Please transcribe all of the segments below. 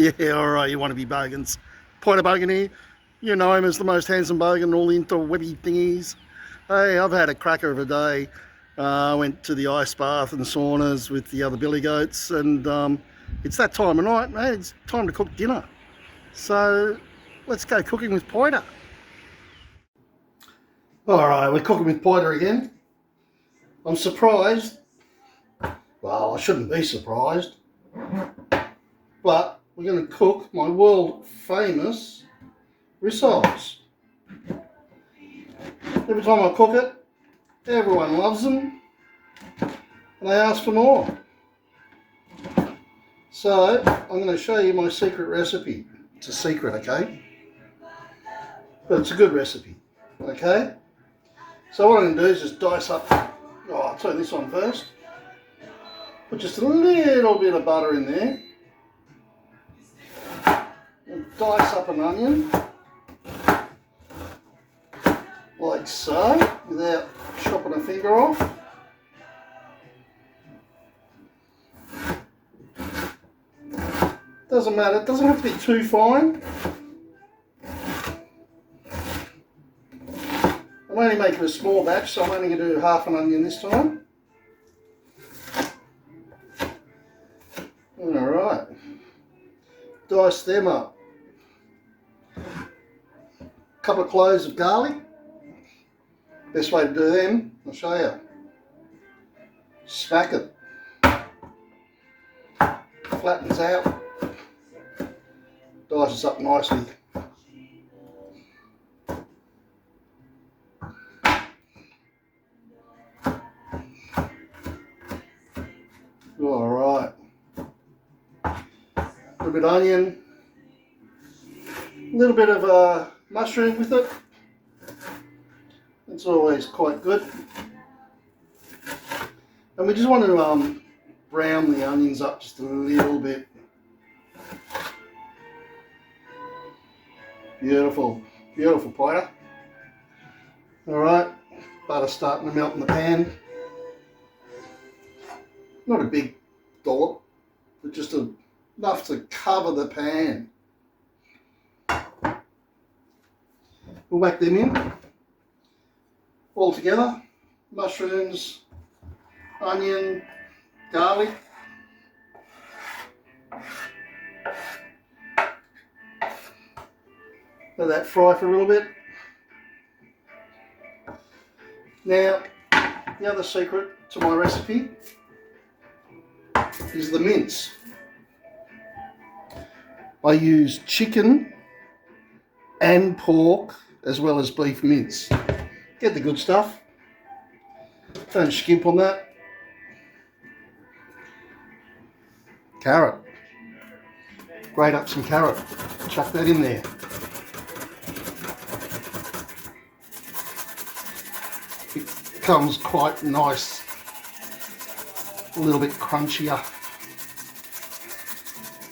Yeah, alright, you want to be bogans. Poida Bogan here. You know him as the most handsome bogan in all the interwebby thingies. Hey, I've had a cracker of a day. I went to the ice bath and saunas with the other billy goats, and it's that time of night, mate. It's time to cook dinner. So let's go cooking with Poida. Alright, we're cooking with Poida again. I'm surprised. Well, I shouldn't be surprised. But we're going to cook my world famous rissoles. Every time I cook it, everyone loves them and they ask for more. So I'm going to show you my secret recipe. It's a secret, okay? But it's a good recipe, okay? So what I'm going to do is just dice up, I'll turn this on first. Put just a little bit of butter in there. And dice up an onion. Like so, without chopping a finger off. Doesn't matter, it doesn't have to be too fine. I'm only making a small batch, so I'm only going to do half an onion this time. Alright, dice them up. A couple of cloves of garlic. Best way to do them, I'll show you. Smack it. Flattens out. Dices up nicely. Alright. A little bit of onion. A little bit of mushroom with it. It's always quite good. And we just want to brown the onions up just a little bit. Beautiful, beautiful Poida. Alright, butter starting to melt in the pan. Not a big dollop, but just enough to cover the pan. We'll whack them in. All together, mushrooms, onion, garlic. Let that fry for a little bit. Now, the other secret to my recipe is the mince. I use chicken and pork as well as beef mince. Get the good stuff. Don't skimp on that. Carrot. Grate up some carrot. Chuck that in there. It becomes quite nice. A little bit crunchier.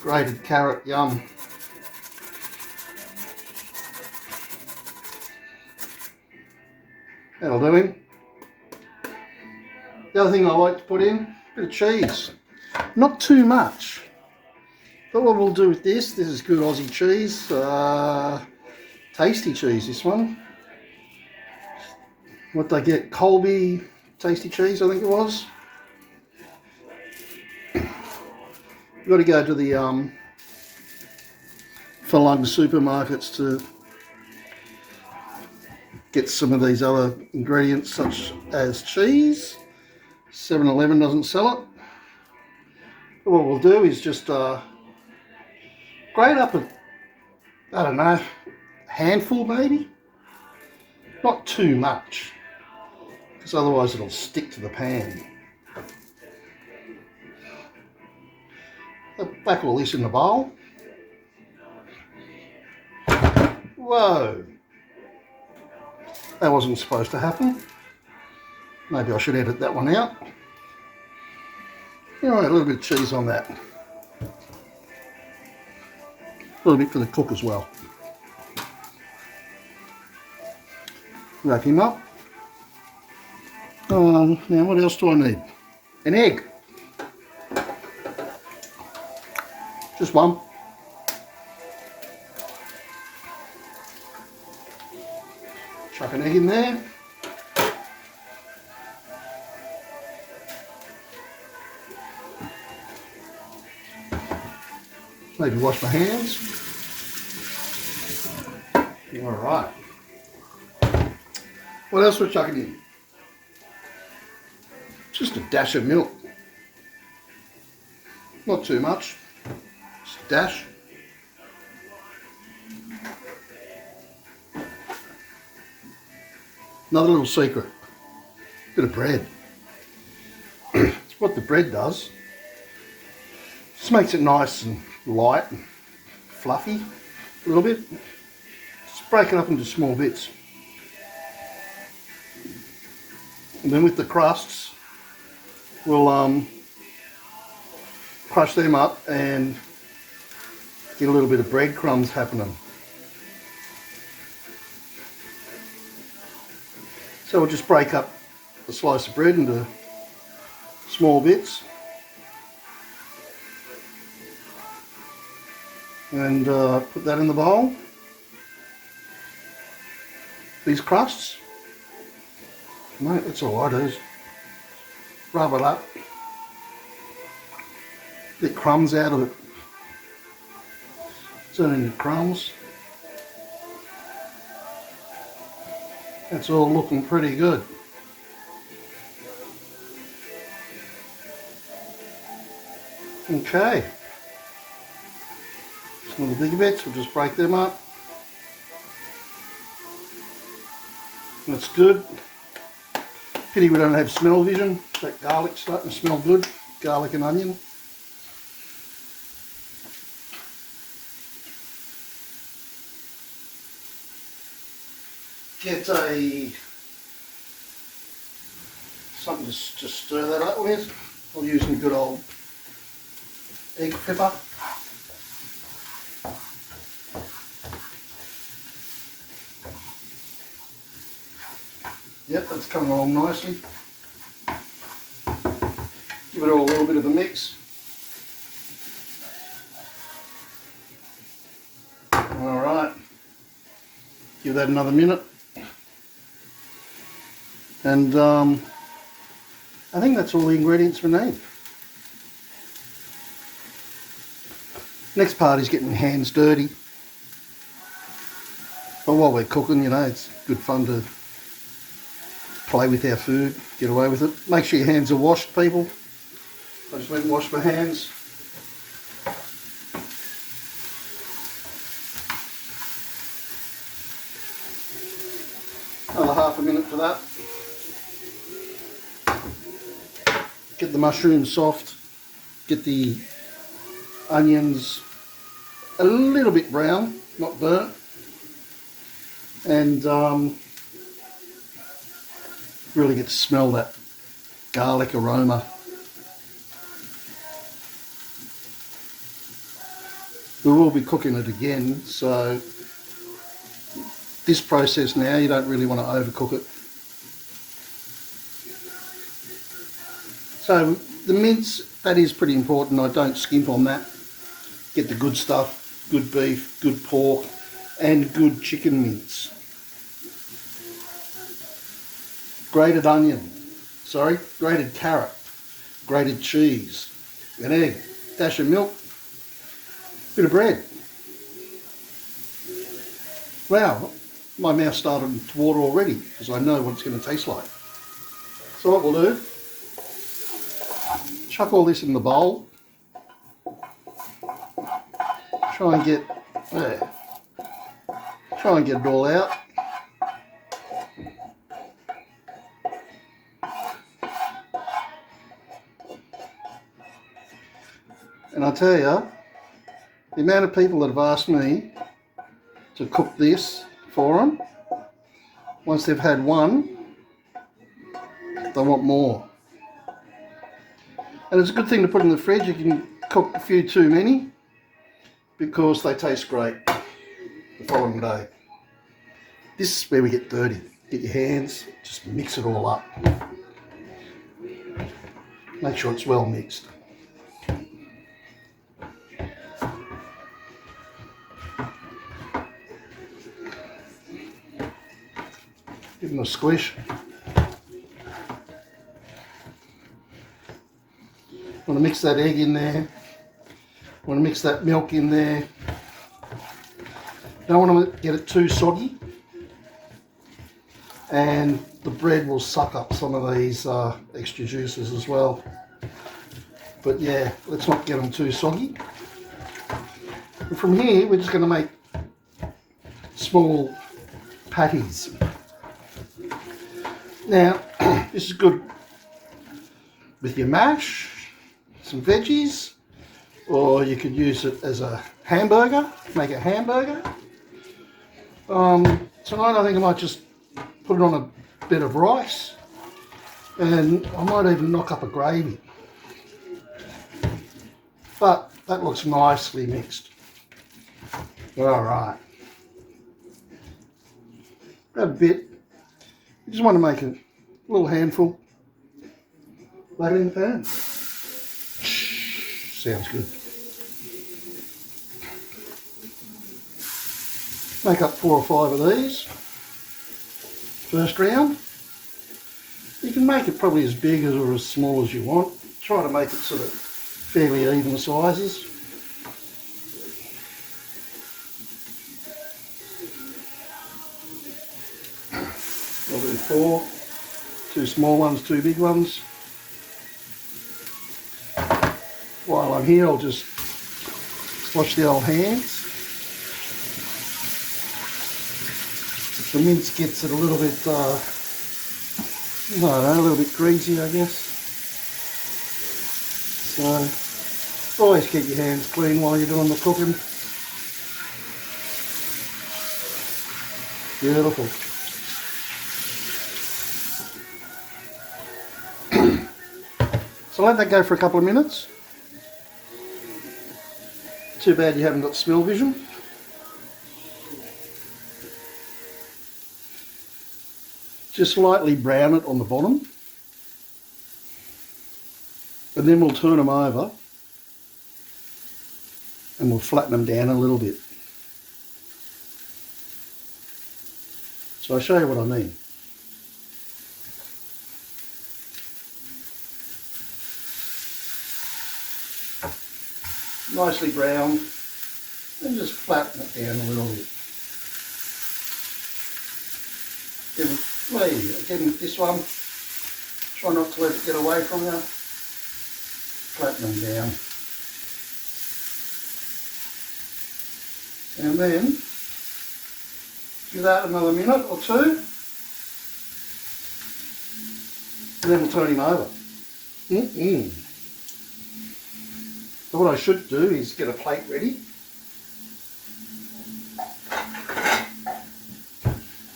Grated carrot, yum. That'll do him. The other thing I like to put in, a bit of cheese. Not too much. But what we'll do with this is good Aussie cheese. Tasty cheese, this one. What they get, Colby tasty cheese, I think it was. You've got to go to the Falung supermarkets to get some of these other ingredients such as cheese. 7-Eleven doesn't sell it. But what we'll do is just grate up I don't know, handful maybe. Not too much, because otherwise it'll stick to the pan. Back all this in the bowl. Whoa. That wasn't supposed to happen. Maybe I should edit that one out. All right, a little bit of cheese on that. A little bit for the cook as well. Wrap him up. Now what else do I need? An egg. Just one. Chuck an egg in there. Maybe wash my hands. All right. What else we're chucking in? Just a dash of milk. Not too much. Just a dash. Another little secret. Bit of bread. It's what the bread does. Just makes it nice and light and fluffy a little bit. Just break it up into small bits. And then with the crusts, we'll crush them up and get a little bit of breadcrumbs happening. So we'll just break up a slice of bread into small bits and put that in the bowl. These crusts, mate, that's all I do is rub it up, get crumbs out of it, turn it into crumbs. That's all looking pretty good. Okay, some of the bigger bits, we'll just break them up. That's good. Pity we don't have smell vision. That garlic's starting to smell good. Garlic and onion. Get something to just stir that up with. I'll use some good old egg pepper. Yep, that's coming along nicely. Give it all a little bit of a mix. Alright, give that another minute. And I think that's all the ingredients we need. Next part is getting your hands dirty. But while we're cooking, you know, it's good fun to play with our food, get away with it. Make sure your hands are washed, people. I just went and washed my hands. Another half a minute for that. Get the mushrooms soft, get the onions a little bit brown, not burnt, and really get to smell that garlic aroma. We will be cooking it again, so this process now you don't really want to overcook it. So the mince, that is pretty important. I don't skimp on that. Get the good stuff, good beef, good pork, and good chicken mince. Grated onion, grated carrot, grated cheese, an egg, dash of milk, bit of bread. Wow, my mouth started to water already because I know what it's going to taste like. So what we'll do, chuck all this in the bowl. Try and get it all out. And I tell you, the amount of people that have asked me to cook this for them, once they've had one, they want more. And it's a good thing to put in the fridge. You can cook a few too many because they taste great the following day. This is where we get dirty. Get your hands, just mix it all up. Make sure it's well mixed. Give them a squish. Want to mix that egg in there. Want to mix that milk in there. Don't want to get it too soggy. And the bread will suck up some of these extra juices as well. But yeah, let's not get them too soggy. And from here, we're just going to make small patties. Now, this is good with your mash, some veggies, or you could use it as a hamburger, make a hamburger. Tonight I think I might just put it on a bit of rice, and I might even knock up a gravy. But that looks nicely mixed. Alright. Grab a bit. You just want to make a little handful. Lay it in the pan. Sounds good. Make up 4 or 5 of these. First round. You can make it probably as big as or as small as you want. Try to make it sort of fairly even sizes. I'll do 4. 2 small ones, 2 big ones. While I'm here, I'll just wash the old hands. The mince gets it a little bit, I don't know, a little bit greasy, I guess. So, always keep your hands clean while you're doing the cooking. Beautiful. So let that go for a couple of minutes. Too bad you haven't got smell vision. Just lightly brown it on the bottom. And then we'll turn them over and we'll flatten them down a little bit. So I'll show you what I mean. Nicely brown, and just flatten it down a little bit. Again with this one, try not to let it get away from you. Flatten them down. And then give that another minute or 2. And then we'll turn him over. So what I should do is get a plate ready.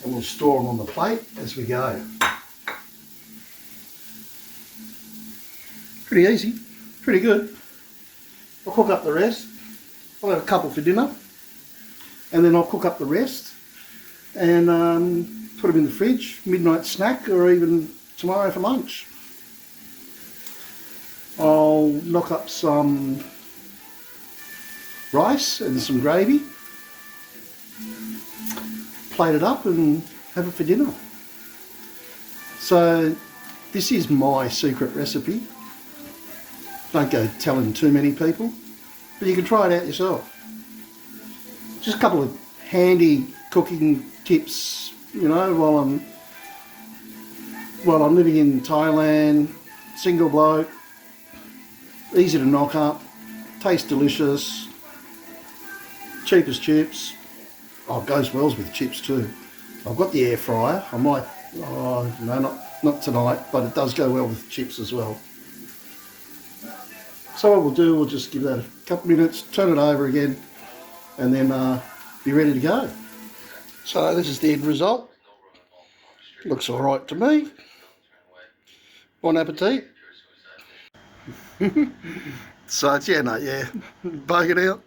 And we'll store them on the plate as we go. Pretty easy, pretty good. I'll cook up the rest. I'll have a couple for dinner. And then I'll cook up the rest and put them in the fridge, midnight snack, or even tomorrow for lunch. I'll knock up some rice and some gravy, plate it up and have it for dinner. So this is my secret recipe. Don't go telling too many people, but you can try it out yourself. Just a couple of handy cooking tips, you know, while I'm living in Thailand, single bloke. Easy to knock up, tastes delicious, cheap as chips. Oh, it goes well with chips too. I've got the air fryer. I might, no, not tonight, but it does go well with chips as well. So what we'll do, we'll just give that a couple of minutes, turn it over again, and then be ready to go. So this is the end result. Looks all right to me. Bon appetit. So it's, yeah, Bogan out.